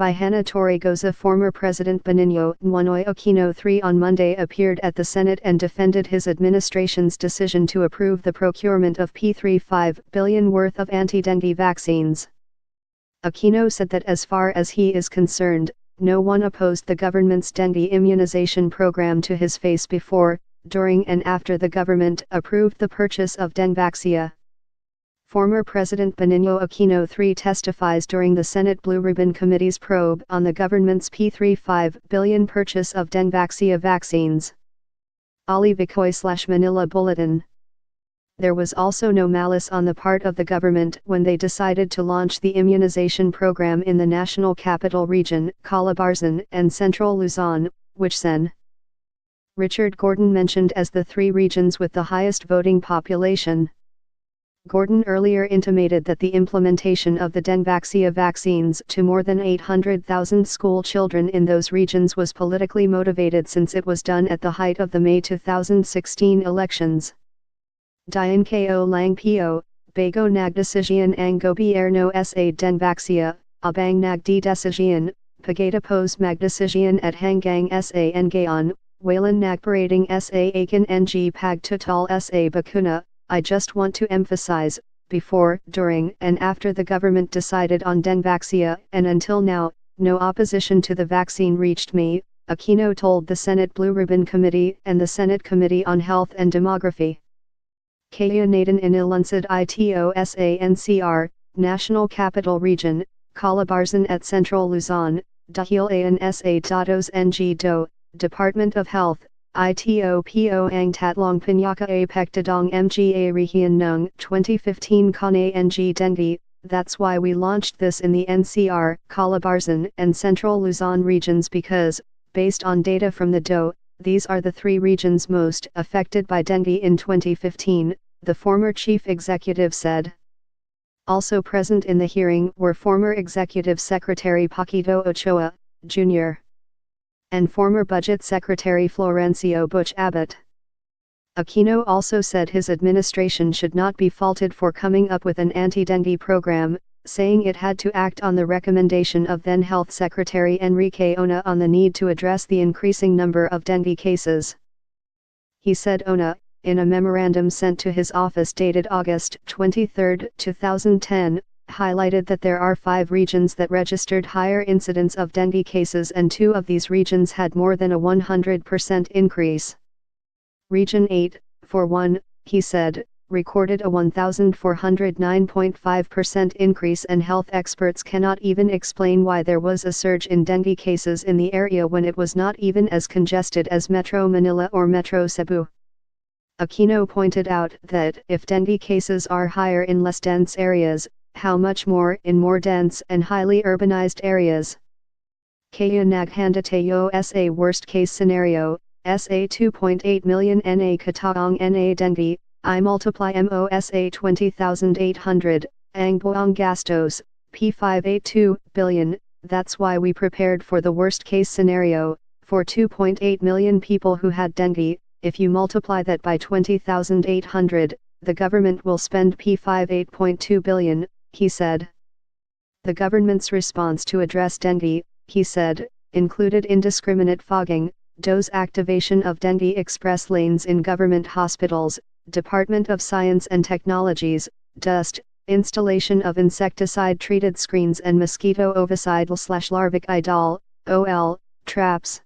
by Hannah Torregoza. Former President Benigno Noynoy Aquino III on Monday appeared at the Senate and defended his administration's decision to approve the procurement of $35 billion worth of anti-dengue vaccines. Aquino said that as far as he is concerned, no one opposed the government's dengue immunization program to his face before, during and after the government approved the purchase of Denvaxia. Former President Benigno Aquino III testifies during the Senate Blue Ribbon Committee's probe on the government's $35 billion purchase of Denvaxia vaccines. Ali Vicoy/Manila Bulletin. There was also no malice on the part of the government when they decided to launch the immunization program in the National Capital Region, Calabarzon and Central Luzon, which Sen. Richard Gordon mentioned as the three regions with the highest voting population. Gordon earlier intimated that the implementation of the Denvaxia vaccines to more than 800,000 school children in those regions was politically motivated since it was done at the height of the May 2016 elections. Dian ko lang po, bago nagdesisyon ang gobyerno sa Denvaxia, abang nagdedesisyon, pagkatapos magdesisyon at hanggang sa ngayon, walang nagparating sa akin ng pagtutal sa bakuna. I just want to emphasize, before, during, and after the government decided on Denvaxia, and until now, no opposition to the vaccine reached me, Aquino told the Senate Blue Ribbon Committee and the Senate Committee on Health and Demography. Kaya natin inilunsad ito sa NCR, National Capital Region, Calabarzon at Central Luzon, dahil ayon sa datos ng DO, Department of Health, ITOPO ang tatlong pinyaka apektadong mga rehiyon ng 2015 kana ng dengue. That's why we launched this in the NCR, Calabarzon and Central Luzon regions because, based on data from the DO, these are the three regions most affected by dengue in 2015, the former chief executive said. Also present in the hearing were former Executive Secretary Paquito Ochoa, Jr. and former Budget Secretary Florencio Butch Abbott. Aquino also said his administration should not be faulted for coming up with an anti-dengue program, saying it had to act on the recommendation of then Health Secretary Enrique Ona on the need to address the increasing number of dengue cases. He said Ona, in a memorandum sent to his office dated August 23, 2010, highlighted that there are 5 regions that registered higher incidence of dengue cases and 2 of these regions had more than a 100% increase. Region 8, for one, he said, recorded a 1,409.5% increase and health experts cannot even explain why there was a surge in dengue cases in the area when it was not even as congested as Metro Manila or Metro Cebu. Aquino pointed out that if dengue cases are higher in less dense areas, how much more in more dense and highly urbanized areas. Kaya naghandatayo sa worst case scenario, sa 2.8 million na kataong na dengue, I multiply mo sa 20,800, ang buong gastos, P582 billion, that's why we prepared for the worst case scenario, for 2.8 million people who had dengue. If you multiply that by 20,800, the government will spend P58.2 billion, he said. The government's response to address dengue, he said, included indiscriminate fogging, dose activation of dengue express lanes in government hospitals, Department of Science and Technologies, dust, installation of insecticide-treated screens and mosquito ovicidal/larvic idol, OL, traps.